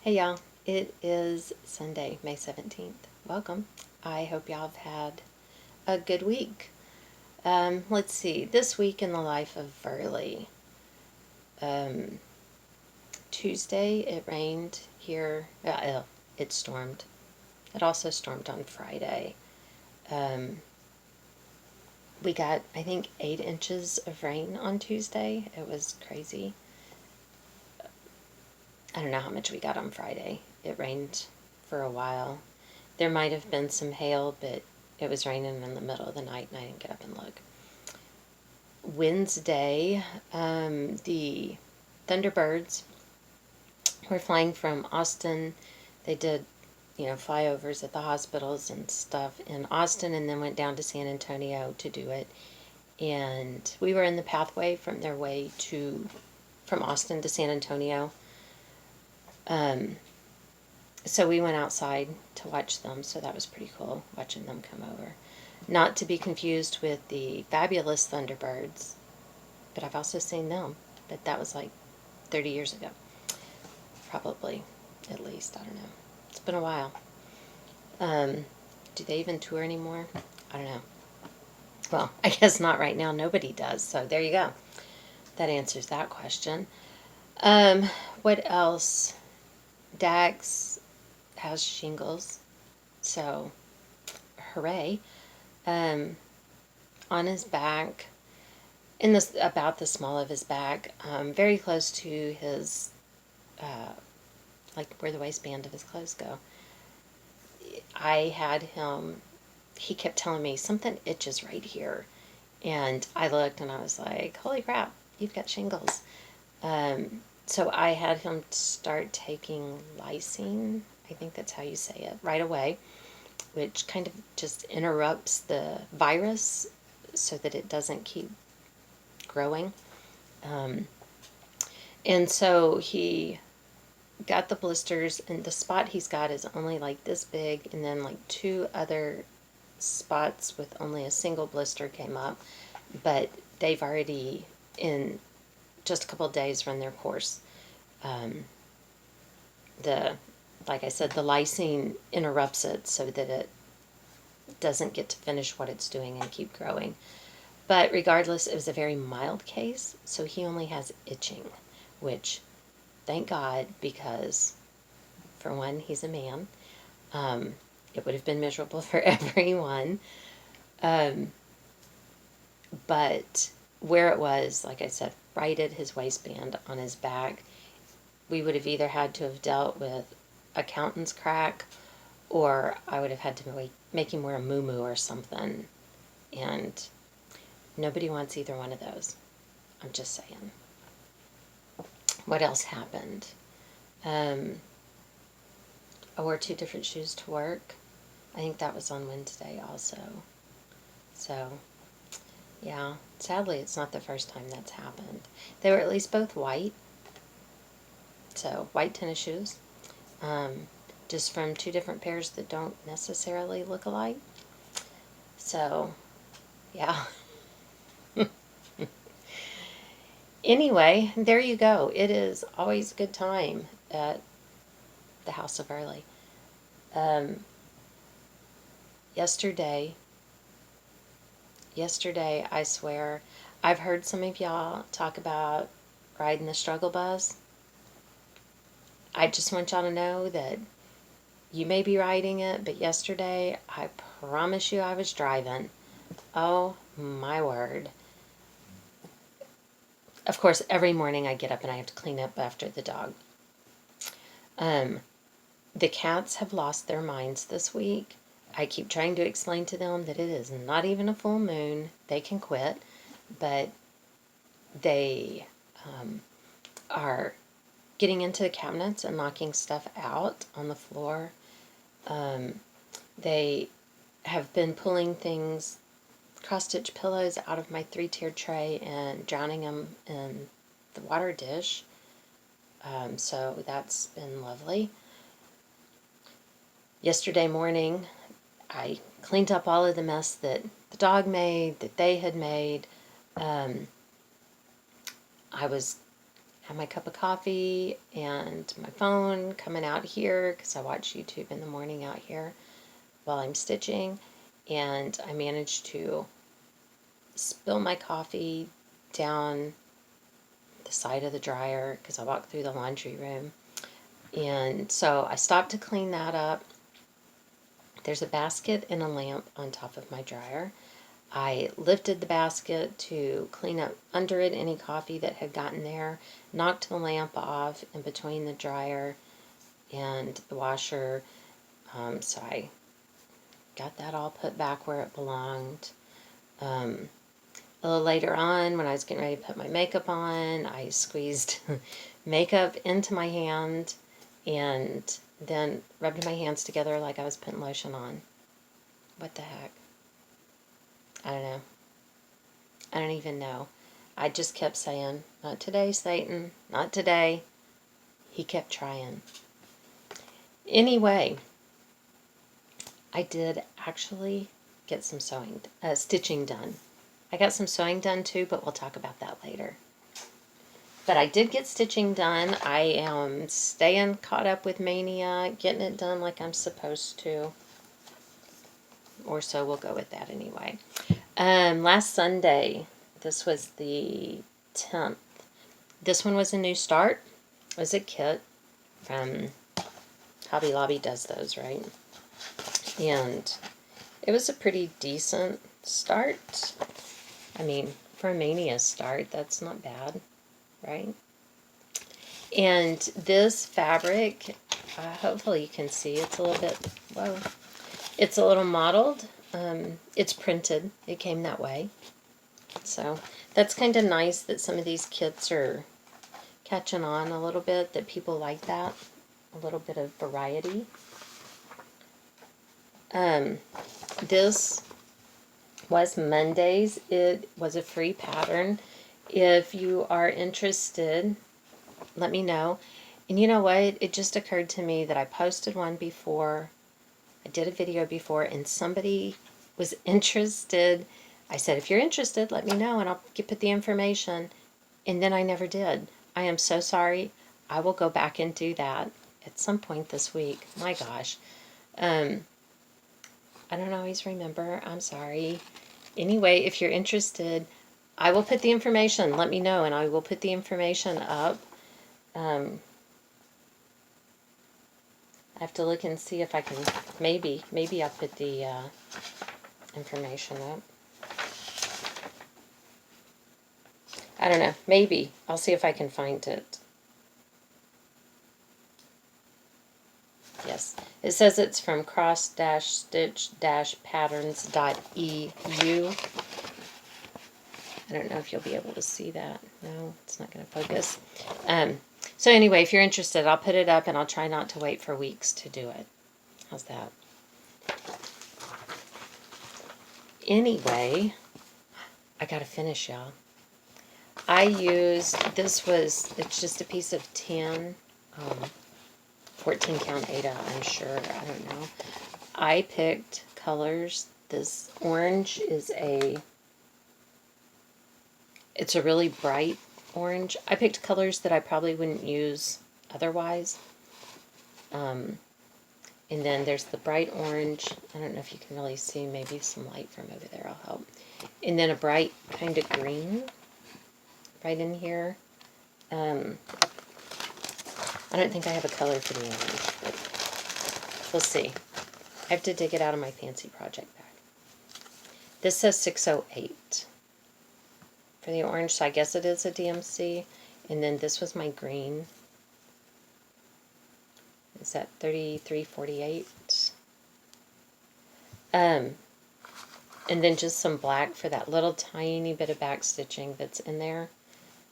Hey y'all, it is Sunday, May 17th. Welcome. I hope y'all have had a good week. Let's see, this week in the life of Verly. Um, Tuesday it rained here. It stormed. It also stormed on Friday. Um, we got, I think, 8 inches of rain on Tuesday. It was crazy. I don't know how much we got on Friday. It rained for a while. There might have been some hail, but it was raining in the middle of the night and I didn't get up and look. Wednesday, the Thunderbirds were flying from Austin. They did, flyovers at the hospitals and stuff in Austin and then went down to San Antonio to do it. And we were in the pathway from their way from Austin to San Antonio. So we went outside to watch them, so that was pretty cool, watching them come over. Not to be confused with the fabulous Thunderbirds, but I've also seen them, but that was like 30 years ago. Probably, at least, I don't know. It's been a while. Do they even tour anymore? I don't know. Well, I guess not right now. Nobody does, so there you go. That answers that question. Um, what else? Dax has shingles, so hooray. Um, on his back, in this about the small of his back, very close to his, like where the waistband of his clothes go. I had him. He kept telling me something itches right here, and I looked and I was like, "Holy crap, you've got shingles." So I had him start taking lysine. I think that's how you say it, right away, which kind of just interrupts the virus so that it doesn't keep growing. And so he got the blisters, and the spot he's got is only like this big, and then like 2 other spots with only a single blister came up, but they've already, in just a couple of days, run their course. Um, the like I said, the lysine interrupts it so that it doesn't get to finish what it's doing and keep growing. But regardless, it was a very mild case, so he only has itching, which, thank God, because for one, he's a man. It would have been miserable for everyone. Um, but where it was, like I said, right at his waistband on his back, we would have either had to have dealt with accountant's crack, or I would have had to make him wear a muumuu or something. And nobody wants either one of those. I'm just saying. What else happened? I wore 2 different shoes to work. I think that was on Wednesday also. So, yeah, sadly, it's not the first time that's happened. They were at least both white. So, white tennis shoes. Just from 2 different pairs that don't necessarily look alike. So, yeah. Anyway, there you go. It is always a good time at the House of Early. Um, yesterday, I swear, I've heard some of y'all talk about riding the struggle bus. I just want y'all to know that you may be riding it, but yesterday, I promise you I was driving. Oh my word. Of course, every morning I get up and I have to clean up after the dog. The cats have lost their minds this week. I keep trying to explain to them that it is not even a full moon. They can quit, but they are getting into the cabinets and knocking stuff out on the floor. They have been pulling things, cross-stitch pillows, out of my 3-tiered tray and drowning them in the water dish. So that's been lovely. Yesterday morning, I cleaned up all of the mess that the dog made, that they had made. I was have my cup of coffee and my phone coming out here because I watch YouTube in the morning out here while I'm stitching, and I managed to spill my coffee down the side of the dryer because I walked through the laundry room. And so I stopped to clean that up. There's a basket and a lamp on top of my dryer. I lifted the basket to clean up under it any coffee that had gotten there, knocked the lamp off in between the dryer and the washer. So I got that all put back where it belonged. A little later on, when I was getting ready to put my makeup on, I squeezed makeup into my hand and then rubbed my hands together like I was putting lotion on. What the heck? I don't know. I don't even know. I just kept saying, not today, Satan, not today. He kept trying. Anyway, I did actually get some stitching done. I got some sewing done too, but we'll talk about that later. But I did get stitching done. I am staying caught up with Mania, getting it done like I'm supposed to. Or so we'll go with that anyway. Last Sunday, this was the 10th. This one was a new start. It was a kit from Hobby Lobby, does those, right? And it was a pretty decent start. I mean, for a Mania start, that's not bad, right? And this fabric, hopefully you can see, it's a little bit, whoa, it's a little mottled. It's printed. It came that way. So that's kind of nice that some of these kits are catching on a little bit, that people like that. A little bit of variety. This was Monday's. It was a free pattern. If you are interested, let me know. And you know what? It just occurred to me that I posted one before. I did a video before, and somebody was interested. I said, if you're interested, let me know, and I'll put the information. And then I never did. I am so sorry. I will go back and do that at some point this week. My gosh. I don't always remember. I'm sorry. Anyway, if you're interested, I will put the information. Let me know, and I will put the information up. I have to look and see if I can, maybe I'll put the information up. I don't know, maybe. I'll see if I can find it. Yes, it says it's from cross-stitch-patterns.eu. I don't know if you'll be able to see that. No, it's not going to focus. So anyway, if you're interested, I'll put it up, and I'll try not to wait for weeks to do it. How's that? Anyway, I got to finish, y'all. I used, it's just a piece of 10, 14 count Ada, I'm sure, I don't know. I picked colors. This orange is it's a really bright orange. I picked colors that I probably wouldn't use otherwise. And then there's the bright orange. I don't know if you can really see. Maybe some light from over there will help. And then a bright kind of green right in here. I don't think I have a color for the orange, but we'll see. I have to dig it out of my fancy project bag. This says 608 for the orange, so I guess it is a DMC. And then this was my green. Is that 3348? And then just some black for that little tiny bit of back stitching that's in there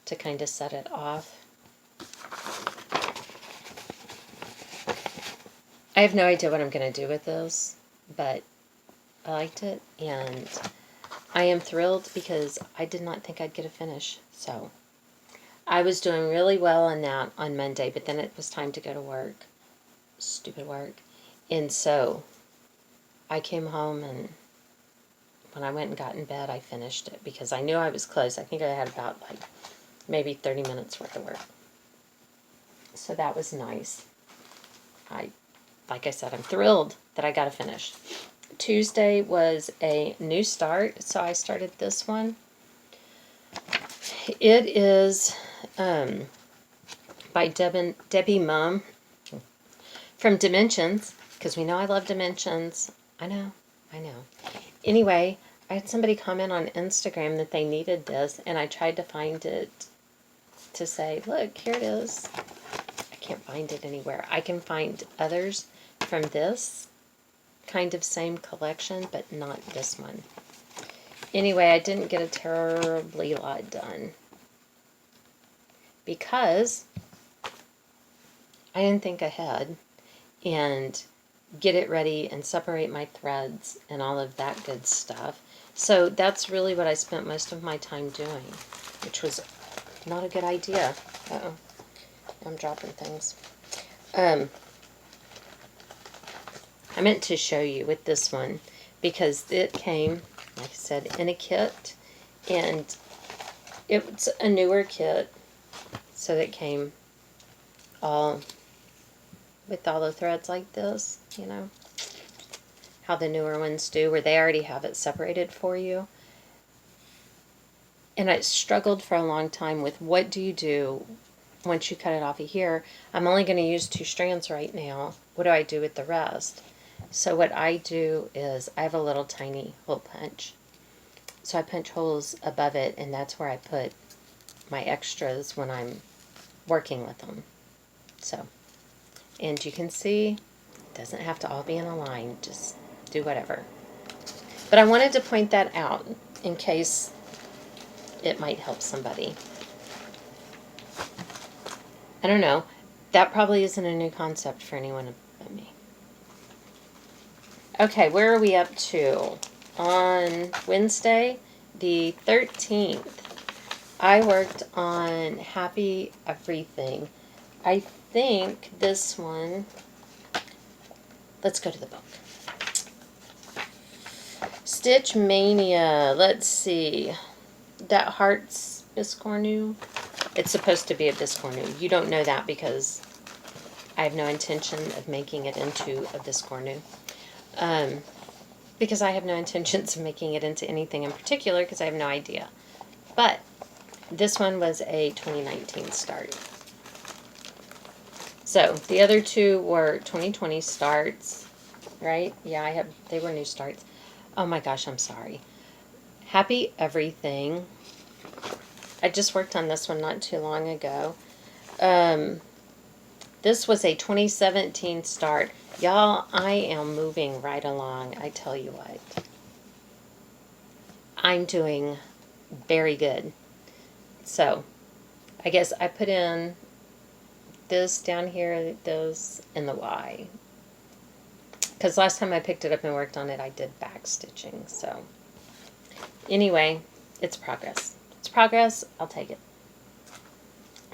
to kind of set it off. I have no idea what I'm going to do with this, but I liked it, and I am thrilled because I did not think I'd get a finish. So I was doing really well on that on Monday, but then it was time to go to work. Stupid work. And so I came home, and when I went and got in bed, I finished it because I knew I was close. I think I had about maybe 30 minutes worth of work. So that was nice. Like I said, I'm thrilled that I got to finish. Tuesday was a new start, so I started this one. It is by Debbie Mum from Dimensions, because we know I love Dimensions. I know. Anyway, I had somebody comment on Instagram that they needed this, and I tried to find it to say, look, here it is. I can't find it anywhere. I can find others from this kind of same collection, but not this one. Anyway, I didn't get a terribly lot done because I didn't think ahead and get it ready and separate my threads and all of that good stuff. So that's really what I spent most of my time doing, which was not a good idea. Uh-oh. I'm dropping things. I meant to show you with this one because it came, like I said, in a kit, and it's a newer kit, so it came all with all the threads like this, you know, how the newer ones do, where they already have it separated for you. And I struggled for a long time with what do you do once you cut it off of here. I'm only going to use 2 strands right now. What do I do with the rest? So what I do is I have a little tiny hole punch. So I punch holes above it, and that's where I put my extras when I'm working with them. So, and you can see, it doesn't have to all be in a line. Just do whatever. But I wanted to point that out in case it might help somebody. I don't know. That probably isn't a new concept for anyone but me. Okay, where are we up to? On Wednesday, the 13th, I worked on Happy Everything. I think this one, let's go to the book. Stitch Mania, let's see. That heart's biscornu. It's supposed to be a biscornu. You don't know that because I have no intention of making it into a biscornu. Because I have no intentions of making it into anything in particular because I have no idea. But this one was a 2019 start. So the other 2 were 2020 starts, right? Yeah, they were new starts. Oh my gosh, I'm sorry. Happy Everything. I just worked on this one not too long ago. This was a 2017 start. Y'all, I am moving right along. I tell you what. I'm doing very good. So, I guess I put in this down here, this, and the Y. Because last time I picked it up and worked on it, I did back stitching. So, anyway, it's progress. It's progress. I'll take it.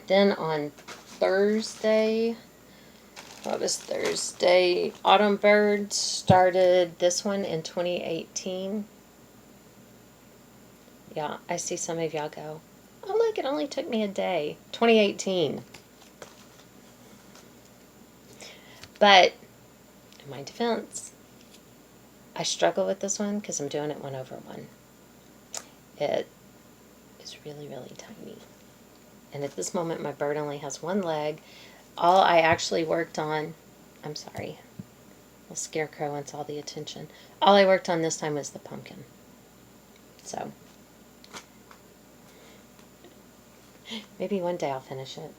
Then on Thursday, what was Thursday? Autumn Birds started this one in 2018. Yeah, I see some of y'all go, oh look, it only took me a day. 2018. But, in my defense, I struggle with this one because I'm doing it 1/1. It is really, really tiny. And at this moment, my bird only has 1 leg. All I actually worked on, I'm sorry, the scarecrow wants all the attention. All I worked on this time was the pumpkin. So, maybe one day I'll finish it.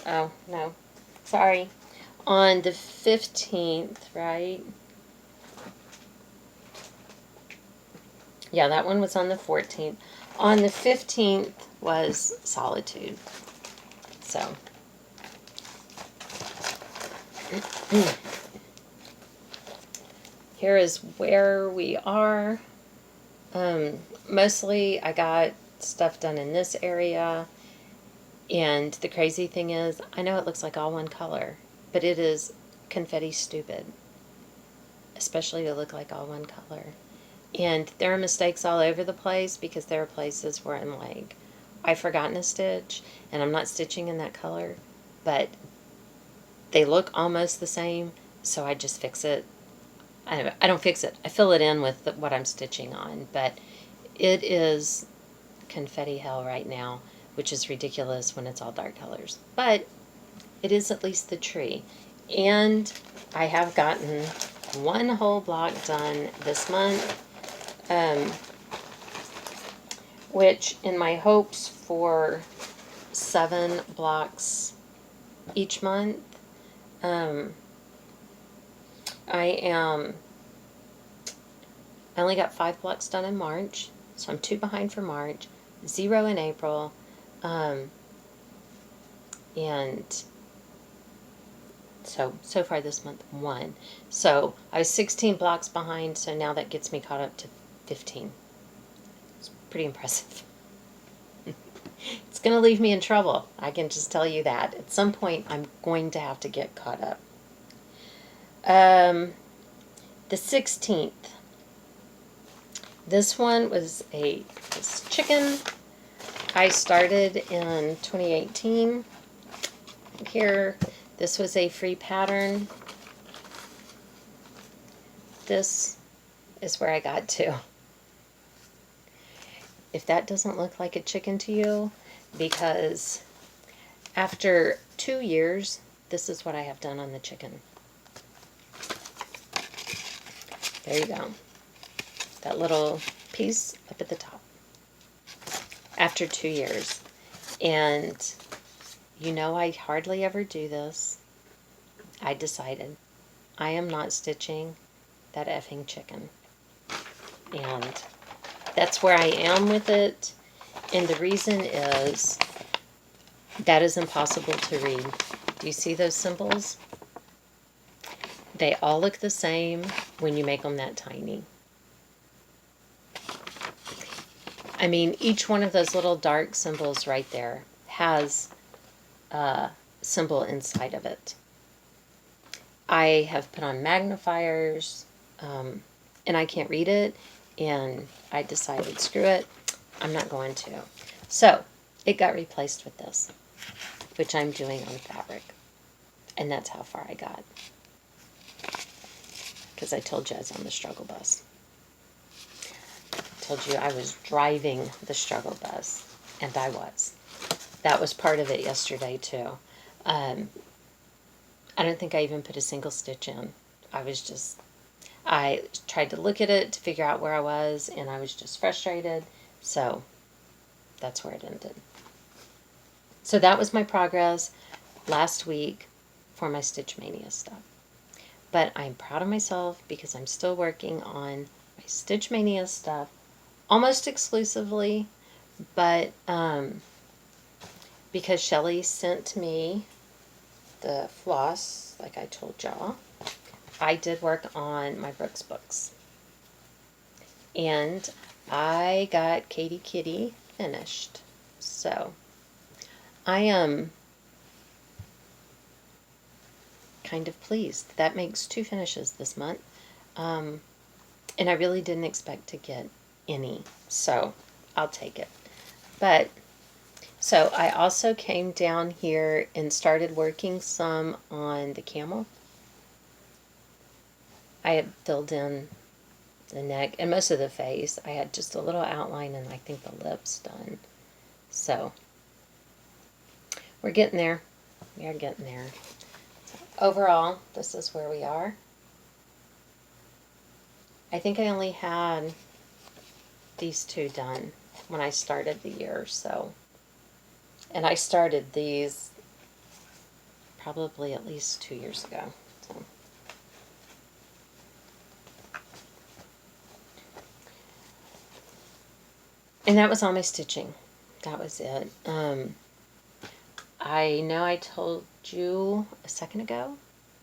Oh, no, sorry. On the 15th, right? Yeah, that one was on the 14th. On the 15th was Solitude. So, here is where we are. Mostly I got stuff done in this area. And the crazy thing is, I know it looks like all one color, but it is confetti stupid. Especially to look like all one color. And there are mistakes all over the place because there are places where I'm like, I've forgotten a stitch and I'm not stitching in that color, but they look almost the same, so I just fix it. I don't fix it. I fill it in with what I'm stitching on, but it is confetti hell right now, which is ridiculous when it's all dark colors. But it is at least the tree. And I have gotten one whole block done this month, which in my hopes for 7 blocks each month, I only got 5 blocks done in March, so I'm 2 behind for March, 0 in April, and so far this month, 1. So I was 16 blocks behind, so now that gets me caught up to 15. It's pretty impressive. It's going to leave me in trouble. I can just tell you that. At some point, I'm going to have to get caught up. The 16th. This one was this chicken. I started in 2018. Here, this was a free pattern. This is where I got to. If that doesn't look like a chicken to you, because after 2 years, this is what I have done on the chicken. There you go. That little piece up at the top. After 2 years. And you know I hardly ever do this. I decided I am not stitching that effing chicken. And that's where I am with it. And the reason is that is impossible to read. Do you see those symbols? They all look the same when you make them that tiny. I mean, each one of those little dark symbols right there has a symbol inside of it. I have put on magnifiers, and I can't read it, and I decided, screw it, I'm not going to. So, it got replaced with this, which I'm doing on fabric. And that's how far I got. Because I told you I was on the struggle bus. Told you I was driving the struggle bus, and I was. That was part of it yesterday too. I don't think I even put a single stitch in. I tried to look at it to figure out where I was, and I was just frustrated, so that's where it ended. So that was my progress last week for my Stitch Mania stuff. But I'm proud of myself because I'm still working on my Stitch Mania stuff almost exclusively, but because Shelly sent me the floss, like I told y'all, I did work on my Brooks books. And I got Katie Kitty finished. So I am kind of pleased. That makes 2 finishes this month. And I really didn't expect to get any, so I'll take it. But so I also came down here and started working some on the camel. I had filled in the neck and most of the face. I had just a little outline and I think the lips done. So we're getting there. We are getting there. So overall, this is where we are. I think I only had these 2 done when I started the year, so. And I started these probably at least 2 years ago. So. And that was all my stitching. That was it. I know I told you a second ago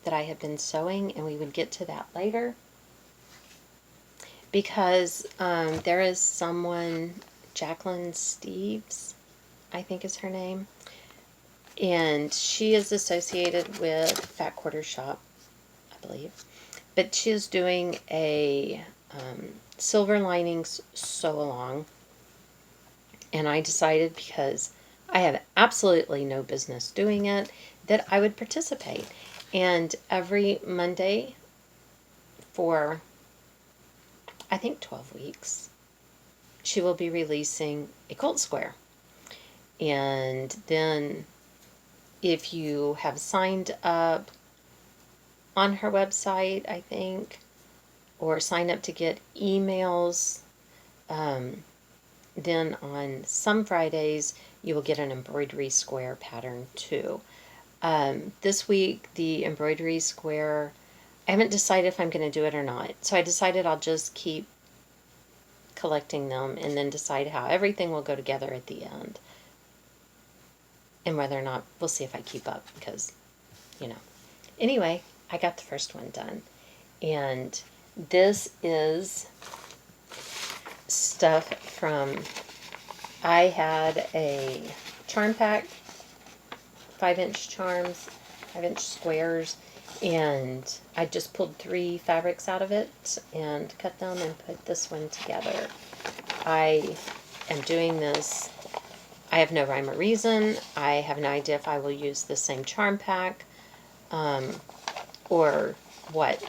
that I had been sewing, and we would get to that later. Because there is someone, Jacqueline Steves, I think is her name, and she is associated with Fat Quarter Shop, I believe. But she is doing a silver linings sew along. And I decided, because I have absolutely no business doing it, that I would participate. And every Monday for, I think, 12 weeks, she will be releasing a quilt square. And then if you have signed up on her website, I think, or sign up to get emails, then on some Fridays you will get an embroidery square pattern too. This week, the embroidery square, I haven't decided if I'm going to do it or not. So I decided I'll just keep collecting them and then decide how everything will go together at the end. And whether or not, we'll see if I keep up, because, you know. Anyway, I got the first one done. And this is stuff from, I had a charm pack, 5-inch charms, 5-inch squares, and I just pulled 3 fabrics out of it and cut them and put this one together. I am doing this, I have no rhyme or reason. I have no idea if I will use the same charm pack or what.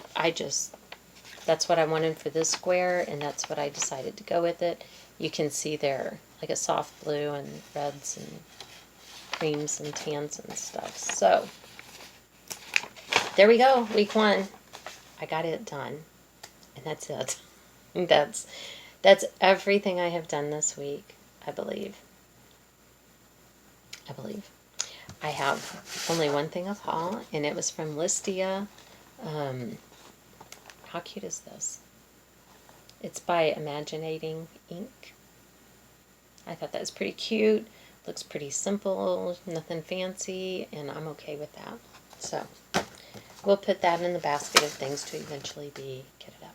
That's what I wanted for this square, and that's what I decided to go with it. You can see there like a soft blue and reds and creams and tans and stuff. So there we go, week 1. I got it done, and that's it. That's everything I have done this week, I believe. I have only one thing of haul, and it was from Listia. How cute is this? It's by Imaginating Ink. I thought that was pretty cute. Looks pretty simple, nothing fancy, and I'm okay with that. So we'll put that in the basket of things to eventually be kitted up.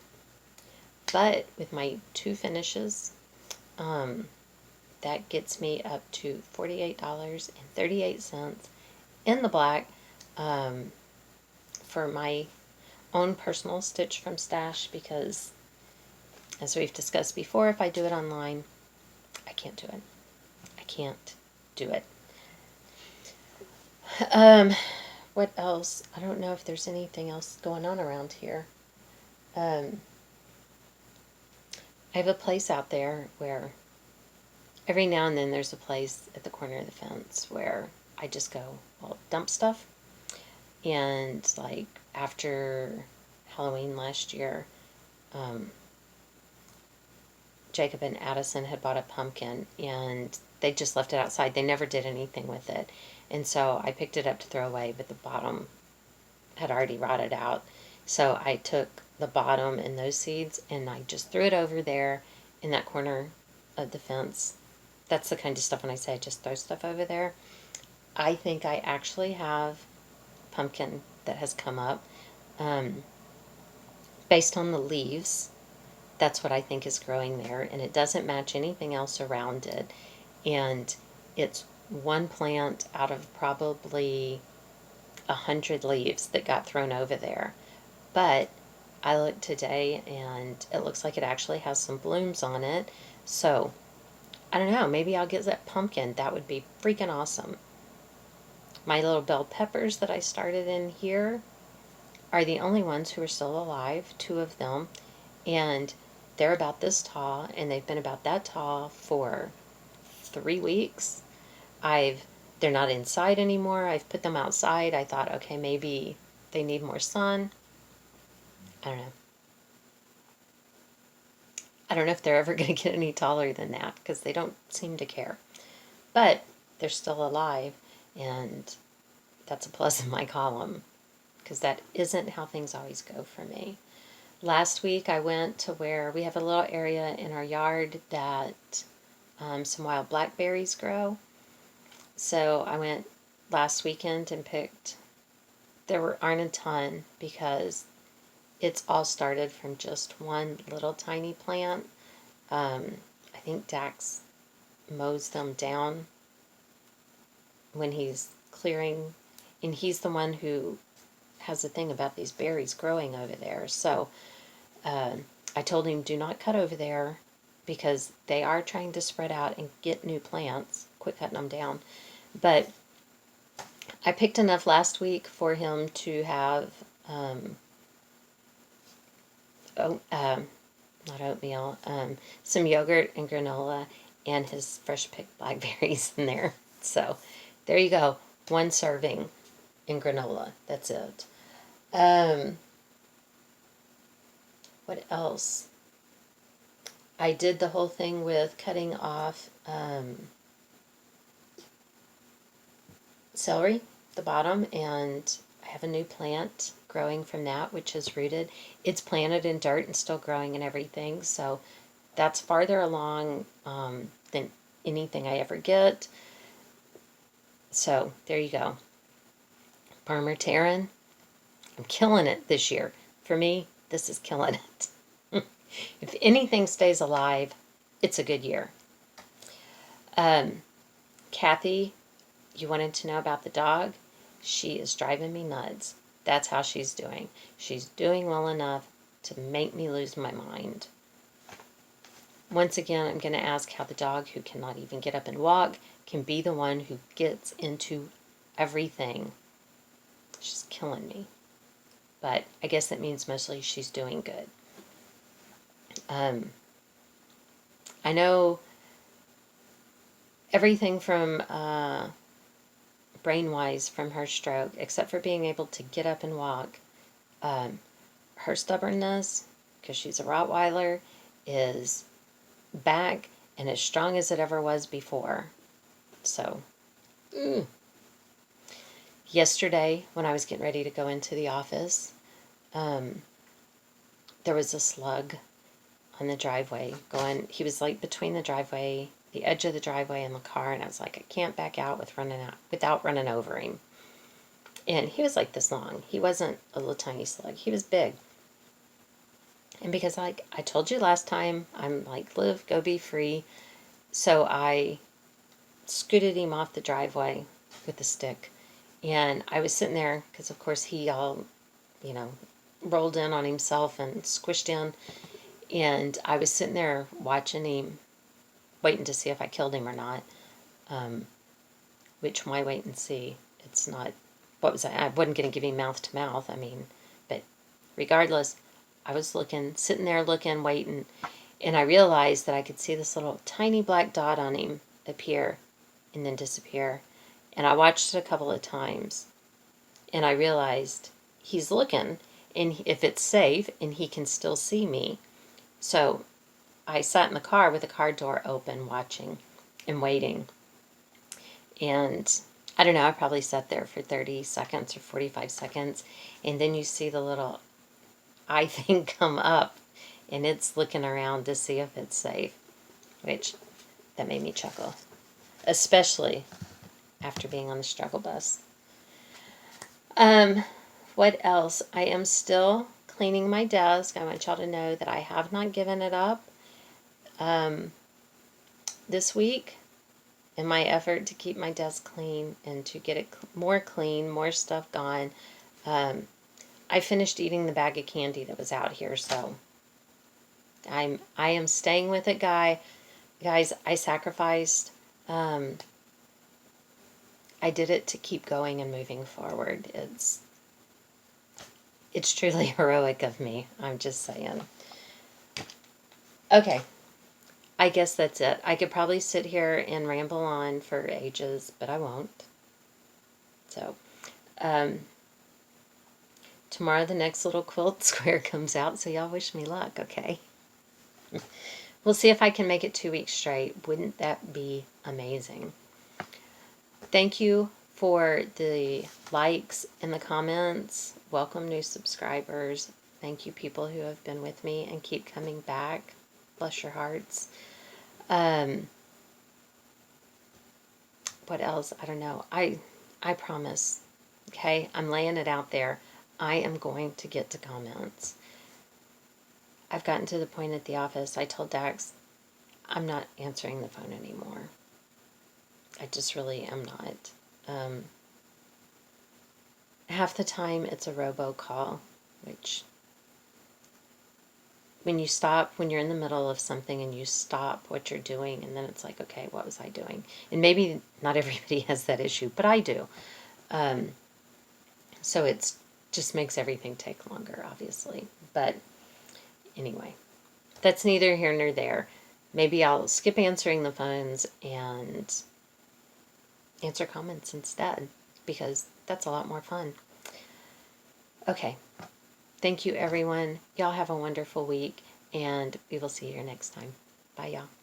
But with my 2 finishes, that gets me up to $48.38 in the black for my own personal stitch from stash, because, as we've discussed before, if I do it online, I can't do it. I can't do it. What else? I don't know if there's anything else going on around here. I have a place out there where every now and then there's a place at the corner of the fence where I just go, well, dump stuff. And like after Halloween last year, Jacob and Addison had bought a pumpkin, and they just left it outside. They never did anything with it. And so I picked it up to throw away, but the bottom had already rotted out. So I took the bottom and those seeds, and I just threw it over there in that corner of the fence. That's the kind of stuff, when I say I just throw stuff over there, I think I actually have pumpkin that has come up. Based on the leaves, that's what I think is growing there, and it doesn't match anything else around it. And it's one plant out of probably 100 leaves that got thrown over there. But I looked today, and it looks like it actually has some blooms on it. So I don't know, maybe I'll get that pumpkin. That would be freaking awesome. My little bell peppers that I started in here are the only ones who are still alive, 2 of them, and they're about this tall, and they've been about that tall for 3 weeks. They're not inside anymore. I've put them outside. I thought, okay, maybe they need more sun. I don't know. I don't know if they're ever going to get any taller than that, because they don't seem to care. But they're still alive, and that's a plus in my column, because that isn't how things always go for me. Last week I went to where we have a little area in our yard that some wild blackberries grow. So I went last weekend and picked, aren't a ton, because it's all started from just one little tiny plant. I think Dax mows them down when he's clearing, and he's the one who has a thing about these berries growing over there. So I told him, do not cut over there because they are trying to spread out and get new plants. Quit cutting them down. But I picked enough last week for him to have, not oatmeal, some yogurt and granola and his fresh picked blackberries in there. So there you go. One serving in granola. That's it. What else? I did the whole thing with cutting off celery, the bottom, and I have a new plant growing from that, which is rooted. It's planted in dirt and still growing and everything, so that's farther along than anything I ever get. So there you go. Farmer Taryn, I'm killing it this year. For me, this is killing it. If anything stays alive, it's a good year. Kathy, you wanted to know about the dog? She is driving me nuts. That's how she's doing. She's doing well enough to make me lose my mind. Once again, I'm going to ask how the dog who cannot even get up and walk can be the one who gets into everything. She's killing me. But I guess that means mostly she's doing good. I know everything from brain-wise from her stroke, except for being able to get up and walk. Her stubbornness, because she's a Rottweiler, is back and as strong as it ever was before. So, yesterday when I was getting ready to go into the office, there was a slug on the driveway going. He was like between the driveway, the edge of the driveway and the car, and I was like, I can't back out without running over him. And he was like this long. He wasn't a little tiny slug. He was big. And because like I told you last time, I'm like, live, go be free. So I scooted him off the driveway with a stick. And I was sitting there because of course he all, rolled in on himself and squished in. And I was sitting there watching him, waiting to see if I killed him or not. Which, why wait and see? It's not, what was I wasn't going to give him mouth to mouth, but regardless, I was sitting there looking, waiting, and I realized that I could see this little tiny black dot on him appear and then disappear. And I watched it a couple of times, and I realized he's looking, and if it's safe, and he can still see me. So I sat in the car with the car door open, watching and waiting. And I don't know, I probably sat there for 30 seconds or 45 seconds. And then you see the little eye thing come up, and it's looking around to see if it's safe. Which, that made me chuckle. Especially after being on the struggle bus. What else? I am still cleaning my desk. I want y'all to know that I have not given it up. This week, in my effort to keep my desk clean and to get it more clean, more stuff gone, I finished eating the bag of candy that was out here. So I am staying with it, guys. I sacrificed. I did it to keep going and moving forward. It's truly heroic of me. I'm just saying. Okay. I guess that's it. I could probably sit here and ramble on for ages, but I won't. So, tomorrow the next little quilt square comes out, so y'all wish me luck, okay? We'll see if I can make it 2 weeks straight. Wouldn't that be amazing? Thank you for the likes and the comments. Welcome new subscribers. Thank you people who have been with me and keep coming back. Bless your hearts. What else? I don't know. I promise. Okay? I'm laying it out there. I am going to get to comments. I've gotten to the point at the office. I told Dax, I'm not answering the phone anymore. I just really am not. Half the time it's a robocall, which when you stop, when you're in the middle of something and you stop what you're doing, and then it's like, okay, what was I doing? And maybe not everybody has that issue, but I do. So it's just makes everything take longer, obviously. But anyway, that's neither here nor there. Maybe I'll skip answering the phones and answer comments instead, because that's a lot more fun. Okay. Thank you, everyone. Y'all have a wonderful week, and we will see you here next time. Bye, y'all.